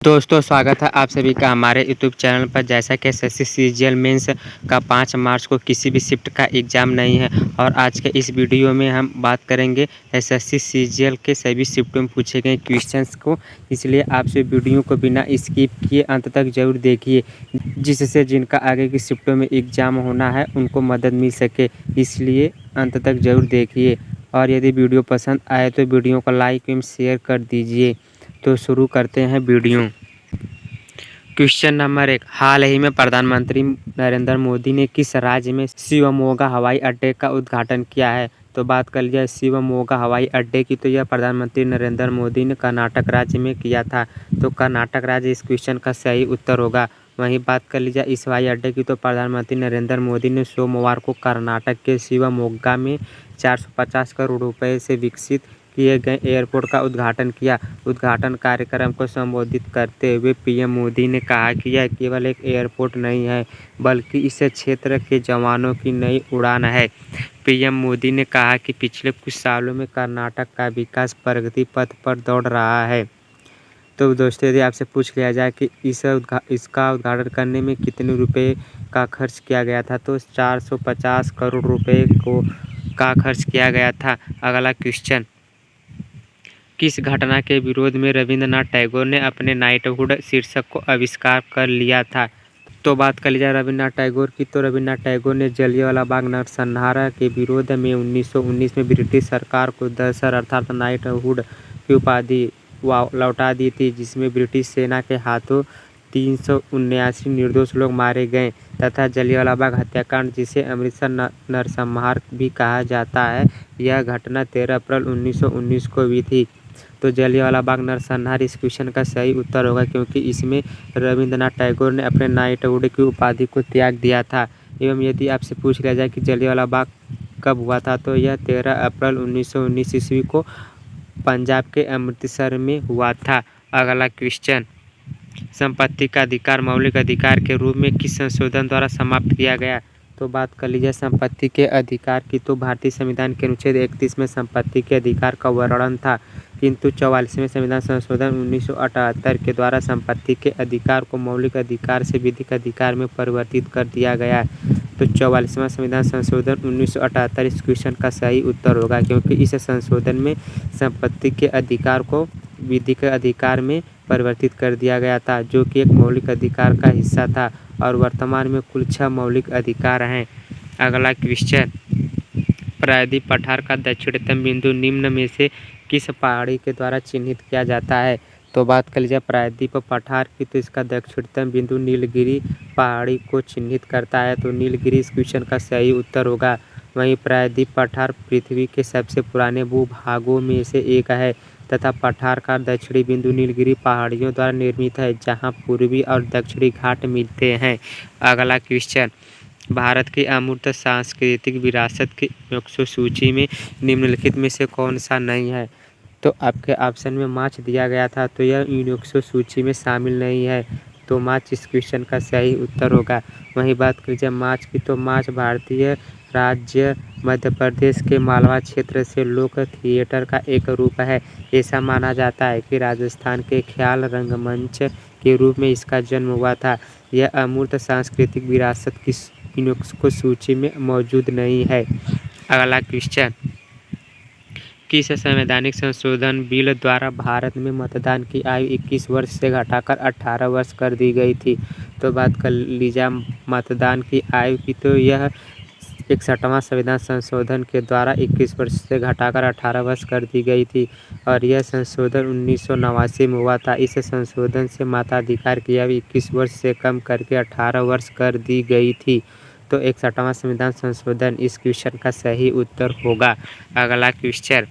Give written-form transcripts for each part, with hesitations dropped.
दोस्तों स्वागत है आप सभी का हमारे यूट्यूब चैनल पर। जैसा कि एसएससी सीजीएल मेंस का 5 मार्च को किसी भी शिफ्ट का एग्ज़ाम नहीं है और आज के इस वीडियो में हम बात करेंगे एसएससी सीजीएल के सभी शिफ्टों में पूछे गए क्वेश्चंस को। इसलिए आपसे वीडियो को बिना स्किप किए अंत तक जरूर देखिए, जिससे जिनका आगे की शिफ्टों में एग्ज़ाम होना है उनको मदद मिल सके। इसलिए अंत तक जरूर देखिए और यदि वीडियो पसंद आए तो वीडियो को लाइक एवं शेयर कर दीजिए। तो शुरू करते हैं वीडियो। क्वेश्चन नंबर 1, हाल ही में प्रधानमंत्री नरेंद्र मोदी ने किस राज्य में शिवमोगा हवाई अड्डे का उद्घाटन किया है? तो बात कर लिया शिवमोगा हवाई अड्डे की, तो यह प्रधानमंत्री नरेंद्र मोदी ने कर्नाटक राज्य में किया था। तो कर्नाटक राज्य इस क्वेश्चन का सही उत्तर होगा। वहीं बात कर लीजिए इस हवाई अड्डे की, तो प्रधानमंत्री नरेंद्र मोदी ने सोमवार को कर्नाटक के शिवमोगा में 450 करोड़ रुपए से विकसित किए गए एयरपोर्ट का उद्घाटन किया। उद्घाटन कार्यक्रम को संबोधित करते हुए पीएम मोदी ने कहा कि यह केवल एक एयरपोर्ट नहीं है, बल्कि इस क्षेत्र के जवानों की नई उड़ान है। पीएम मोदी ने कहा कि पिछले कुछ सालों में कर्नाटक का विकास प्रगति पथ पर दौड़ रहा है। तो दोस्तों यदि आपसे पूछ लिया जाए कि इसका उद्घाटन करने में कितने रुपए का खर्च किया गया था, तो 450 करोड़ रुपए का खर्च किया गया था। अगला क्वेश्चन, किस घटना के विरोध में रविंद्रनाथ टैगोर ने अपने नाइटहुड शीर्षक को आविष्कार कर लिया था? तो बात कर ली जाए रविंद्रनाथ टैगोर की, तो रविंद्रनाथ टैगोर ने जलियांवाला बाग नरसंहार के विरोध में 1919 में ब्रिटिश सरकार को दरअसल अर्थात नाइटहुड की उपाधि लौटा दी थी, जिसमें ब्रिटिश सेना के हाथों 379 निर्दोष लोग मारे गए तथा जलियांवाला बाग हत्याकांड, जिसे अमृतसर नरसंहार भी कहा जाता है, यह घटना 13 अप्रैल 1919 को हुई थी। तो जलियांवाला बाग नरसंहार इस क्वेश्चन का सही उत्तर होगा, क्योंकि इसमें रविंद्रनाथ टैगोर ने अपने नाइटहुड की उपाधि को त्याग दिया था। एवं यदि आपसे पूछ लिया जाए कि जलियांवाला बाग कब हुआ था, तो यह 13 अप्रैल 1919 ईस्वी को पंजाब के अमृतसर में हुआ था। अगला क्वेश्चन, संपत्ति का अधिकार मौलिक अधिकार के रूप में किस संशोधन द्वारा समाप्त किया गया? तो बात कर लीजिए संपत्ति के अधिकार की, तो भारतीय संविधान के अनुच्छेद 31 में संपत्ति के अधिकार का वर्णन था, किंतु 44वें संविधान संशोधन 1978 के द्वारा संपत्ति के अधिकार को मौलिक अधिकार से विधिक अधिकार में परिवर्तित कर दिया गया। तो 44वां संविधान संशोधन 1978 इस क्वेश्चन का सही उत्तर होगा, क्योंकि इस संशोधन में संपत्ति के अधिकार को विधिक अधिकार में परिवर्तित कर दिया गया था, जो कि एक मौलिक अधिकार का हिस्सा था और वर्तमान में कुल 6 मौलिक अधिकार हैं। अगला क्वेश्चन, प्रायद्वीप पठार का दक्षिणतम बिंदु निम्न में से किस पहाड़ी के द्वारा चिन्हित किया जाता है? तो बात कर लीजिए प्रायद्वीप पठार की, तो इसका दक्षिणतम बिंदु नीलगिरी पहाड़ी को चिन्हित करता है। तो नीलगिरी इस क्वेश्चन का सही उत्तर होगा। वहीं प्रायद्वीप पठार पृथ्वी के सबसे पुराने भूभागों में से एक है तथा पठार का दक्षिणी बिंदु नीलगिरी पहाड़ियों द्वारा निर्मित है, जहां पूर्वी और दक्षिणी घाट मिलते हैं। अगला क्वेश्चन, भारत की अमूर्त सांस्कृतिक विरासत की यूनेस्को सूची में निम्नलिखित में से कौन सा नहीं है? तो आपके ऑप्शन में मार्च दिया गया था, तो यह यूनेस्को सूची में शामिल नहीं है। तो मार्च इस क्वेश्चन का सही उत्तर होगा। वहीं बात कीजिए मार्च की, तो मार्च भारतीय राज्य मध्य प्रदेश के मालवा क्षेत्र से लोक थिएटर का एक रूप है। ऐसा माना जाता है कि राजस्थान के ख्याल रंगमंच के रूप में इसका जन्म हुआ था। यह अमूर्त सांस्कृतिक विरासत की यूनेस्को सूची में मौजूद नहीं है। अगला क्वेश्चन, किस संवैधानिक संशोधन बिल द्वारा भारत में मतदान की आयु 21 वर्ष से घटाकर 18 वर्ष कर दी गई थी? तो बात कर लीजिए मतदान की आयु की, तो यह 61वां संविधान संशोधन के द्वारा 21 वर्ष से घटाकर 18 वर्ष कर दी गई थी और यह संशोधन 1989 में हुआ था। इस संशोधन से मताधिकार की आयु 21 वर्ष से कम करके 18 वर्ष कर दी गई थी। तो 61वां संविधान संशोधन इस क्वेश्चन का सही उत्तर होगा। अगला क्वेश्चन,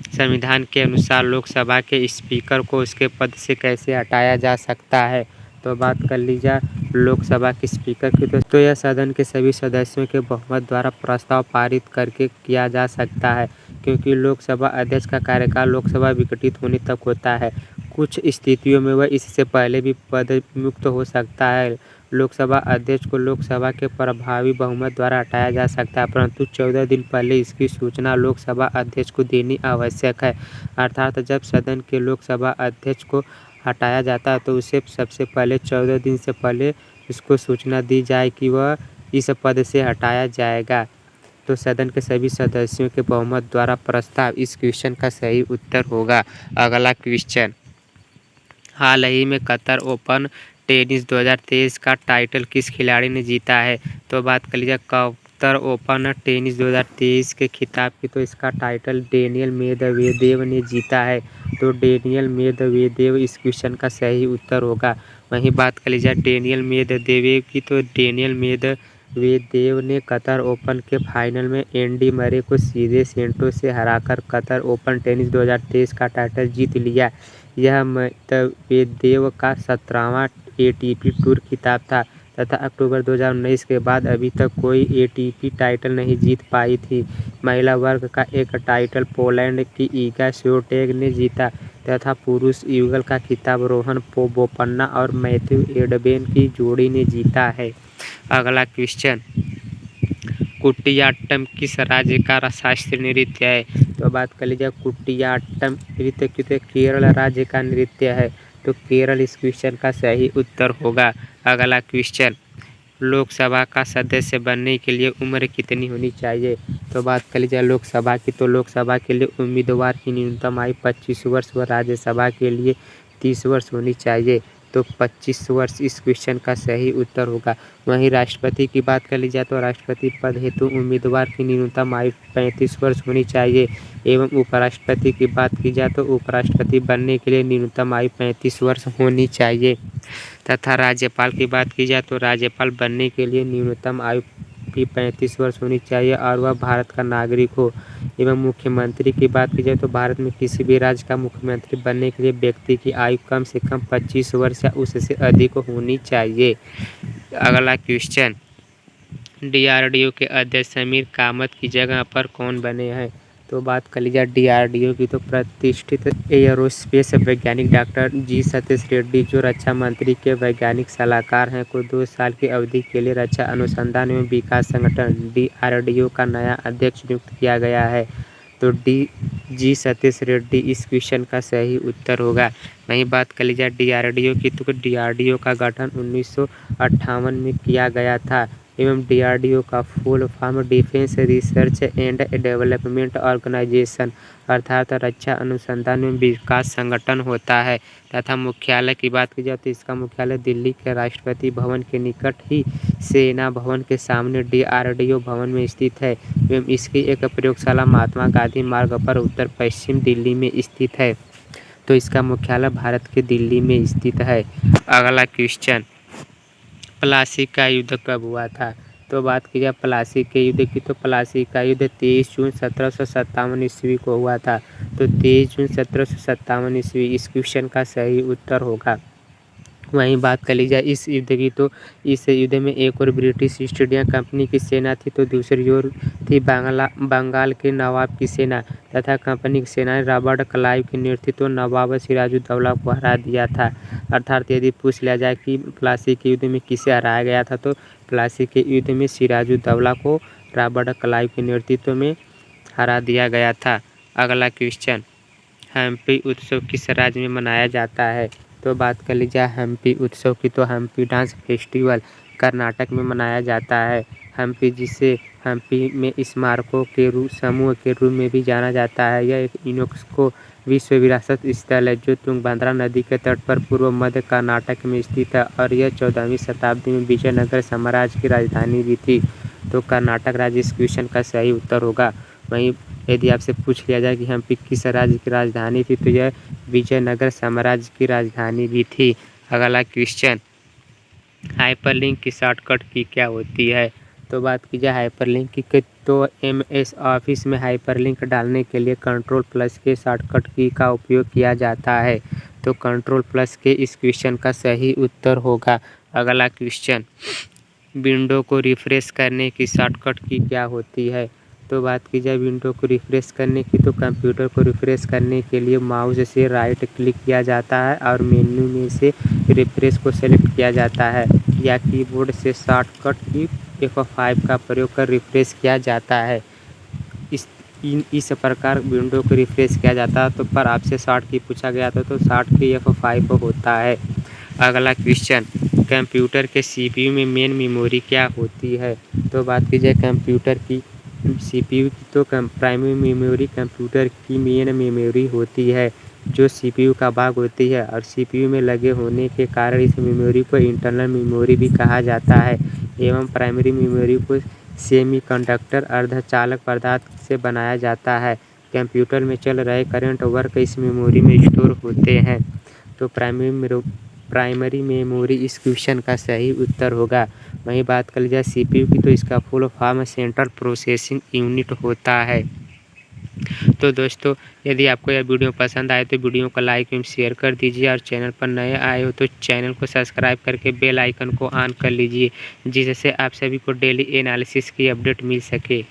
संविधान के अनुसार लोकसभा के स्पीकर को उसके पद से कैसे हटाया जा सकता है? तो बात कर लीजिए लोकसभा के स्पीकर की, तो यह सदन के सभी सदस्यों के बहुमत द्वारा प्रस्ताव पारित करके किया जा सकता है, क्योंकि लोकसभा अध्यक्ष का कार्यकाल लोकसभा विघटित होने तक होता है। कुछ स्थितियों में वह इससे पहले भी पद मुक्त हो सकता है। लोकसभा अध्यक्ष को लोकसभा के प्रभावी बहुमत द्वारा हटाया जा सकता है, परंतु 14 दिन पहले इसकी सूचना लोकसभा अध्यक्ष को देनी आवश्यक है। अर्थात जब सदन के लोकसभा अध्यक्ष को हटाया जाता है तो उसे सबसे पहले 14 दिन से पहले उसको सूचना दी जाए कि वह इस पद से हटाया जाएगा। तो सदन के सभी सदस्यों के बहुमत द्वारा प्रस्ताव इस क्वेश्चन का सही उत्तर होगा। अगला क्वेश्चन, हाल ही में कतर ओपन टेनिस 2023 का टाइटल किस खिलाड़ी ने जीता है? तो बात कर लीजिए कतर ओपन टेनिस 2023 के खिताब की, तो इसका टाइटल डेनियल मेदवेदेव ने जीता है। तो डेनियल मेदवेदेव इस क्वेश्चन का सही उत्तर होगा। वहीं बात कर लीजिए डेनियल मेदवेदेव की, तो डेनियल मेदवेदेव ने कतर ओपन के फाइनल में एंडी मरे को सीधे सेटों से हराकर कतर ओपन टेनिस 2023 का टाइटल जीत लिया। यह मेदवेदेव का 17वां एटीपी टूर खिताब था तथा अक्टूबर 2019 के बाद अभी तक कोई एटीपी टाइटल नहीं जीत पाई थी। महिला वर्ग का एक टाइटल पोलैंड की ईगा स्विएटेक ने जीता तथा पुरुष युगल का खिताब रोहन बोपन्ना और मैथ्यू एडबेन की जोड़ी ने जीता है। अगला क्वेश्चन, कुटियाट्टम किस राज्य का शास्त्रीय नृत्य है? तो बात कर लीजिए कुटियाट्टम नृत्य केरल राज्य का नृत्य है। तो केरल इस क्वेश्चन का सही उत्तर होगा। अगला क्वेश्चन, लोकसभा का सदस्य बनने के लिए उम्र कितनी होनी चाहिए? तो बात कर लीजिए लोकसभा की, तो लोकसभा के लिए उम्मीदवार की न्यूनतम आयु 25 वर्ष व राज्यसभा के लिए 30 वर्ष होनी चाहिए। तो 25 वर्ष इस क्वेश्चन का सही उत्तर होगा। वहीं राष्ट्रपति की बात कर ली जाए तो राष्ट्रपति पद हेतु उम्मीदवार की न्यूनतम आयु 35 वर्ष होनी चाहिए एवं उपराष्ट्रपति की बात की जाए तो उपराष्ट्रपति बनने के लिए न्यूनतम आयु 35 वर्ष होनी चाहिए तथा राज्यपाल की बात की जाए तो राज्यपाल बनने के लिए न्यूनतम आयु भी 35 वर्ष होनी चाहिए और वह भारत का नागरिक हो। एवं मुख्यमंत्री की बात की जाए तो भारत में किसी भी राज्य का मुख्यमंत्री बनने के लिए व्यक्ति की आयु कम से कम 25 वर्ष या उससे अधिक होनी चाहिए। अगला क्वेश्चन, डीआरडीओ के अध्यक्ष समीर कामत की जगह पर कौन बने हैं? तो बात कर लीजिए डीआरडीओ की, तो प्रतिष्ठित एयरोस्पेस वैज्ञानिक डॉक्टर जी सतीश रेड्डी जो रक्षा मंत्री के वैज्ञानिक सलाहकार हैं को 2 साल की अवधि के लिए रक्षा अनुसंधान एवं विकास संगठन डीआरडीओ का नया अध्यक्ष नियुक्त किया गया है। तो जी सतीश रेड्डी इस क्वेश्चन का सही उत्तर होगा। वहीं बात कर लीजिए डीआरडीओ की, तो डीआरडीओ का गठन 1958 में किया गया था एवं डीआरडीओ का full form defence research and development organisation अर्थात रक्षा अनुसंधान एवं विकास संगठन होता है तथा मुख्यालय की बात की जाए तो इसका मुख्यालय दिल्ली के राष्ट्रपति भवन के निकट ही सेना भवन के सामने डीआरडीओ भवन में स्थित है एवं इसकी एक प्रयोगशाला महात्मा गांधी मार्ग पर उत्तर पश्चिम दिल्ली में स्थित है। तो इसका मुख्यालय भारत के दिल्ली में स्थित है। अगला क्वेश्चन, प्लासी का युद्ध कब हुआ था? तो बात की जाए प्लासी के युद्ध की, तो प्लासी का युद्ध 23 जून 1757 ईस्वी को हुआ था। तो 23 जून 1757 ईस्वी इस क्वेश्चन का सही उत्तर होगा। वहीं बात कर ली जाए इस युद्ध की, तो इस युद्ध में एक और ब्रिटिश ईस्ट इंडिया कंपनी की सेना थी तो दूसरी ओर थी बंगाल के नवाब की सेना तथा कंपनी की सेना ने रॉबर्ट क्लाइव के नेतृत्व नवाब सिराजुद्दौला को हरा दिया था। अर्थात यदि पूछ लिया जाए कि प्लासी के युद्ध में किसे हराया गया था तो प्लासी के युद्ध में सिराजुद्दौला को रॉबर्ट क्लाइव के नेतृत्व में हरा दिया गया था। अगला क्वेश्चन, हम्पी उत्सव किस राज्य में मनाया जाता है? तो बात कर लीजिए हम्पी उत्सव की, तो हम्पी डांस फेस्टिवल कर्नाटक में मनाया जाता है। हम्पी जिसे हम्पी में स्मारकों के समूह के रूप में भी जाना जाता है, यह एक यूनेस्को विश्व विरासत स्थल है जो तुंगभद्रा नदी के तट पर पूर्व मध्य कर्नाटक में स्थित है और यह 14वीं शताब्दी में विजयनगर साम्राज्य की राजधानी भी थी। तो कर्नाटक राज्य इस क्वेश्चन का सही उत्तर होगा। वहीं यदि आपसे पूछ लिया जाए कि हम्पी किस राज्य की राजधानी थी तो यह विजयनगर साम्राज्य की राजधानी भी थी। अगला क्वेश्चन, हाइपरलिंक की शॉर्टकट की क्या होती है? तो बात की जाए हाइपरलिंक की, तो MS ऑफिस में हाइपरलिंक डालने के लिए कंट्रोल+ के शॉर्टकट की का उपयोग किया जाता है। तो कंट्रोल+ के इस क्वेश्चन का सही उत्तर होगा। अगला क्वेश्चन, विंडो को रिफ्रेश करने की शॉर्टकट की क्या होती है? तो बात की जाए विंडो को रिफ्रेश करने की, तो कंप्यूटर को रिफ्रेश करने के लिए माउस से राइट क्लिक किया जाता है और मेन्यू में से रिफ्रेश को सेलेक्ट किया जाता है या कीबोर्ड से शॉर्टकट की F5 का प्रयोग कर रिफ्रेश किया जाता है। इस प्रकार विंडो को रिफ्रेश किया जाता है। तो पर आपसे शॉर्ट की पूछा गया था, तो शॉर्ट की F5 होता है। अगला क्वेश्चन, कंप्यूटर के CPU में मेन मेमोरी क्या होती है? तो बात की जाए कंप्यूटर की CPU की, तो प्राइमरी मेमोरी कंप्यूटर की मेन मेमोरी होती है, जो CPU का भाग होती है। और CPU में लगे होने के कारण इस मेमोरी को इंटरनल मेमोरी भी कहा जाता है। एवं प्राइमरी मेमोरी को सेमीकंडक्टर अर्धचालक पदार्थ से बनाया जाता है। कंप्यूटर में चल रहे करंट वर्क इस मेमोरी में स्टोर होते हैं। तो प्राइमरी मेमोरी इस क्वेश्चन का सही उत्तर होगा। वहीं बात कर ली जाए CPU की, तो इसका full form central processing unit होता है। तो दोस्तों, यदि आपको यह वीडियो पसंद आए तो वीडियो को लाइक एवं शेयर कर दीजिए, और चैनल पर नए आए हो तो चैनल को सब्सक्राइब करके बेल आइकन को ऑन कर लीजिए, जिससे आप सभी को डेली एनालिसिस की अपडेट मिल सके।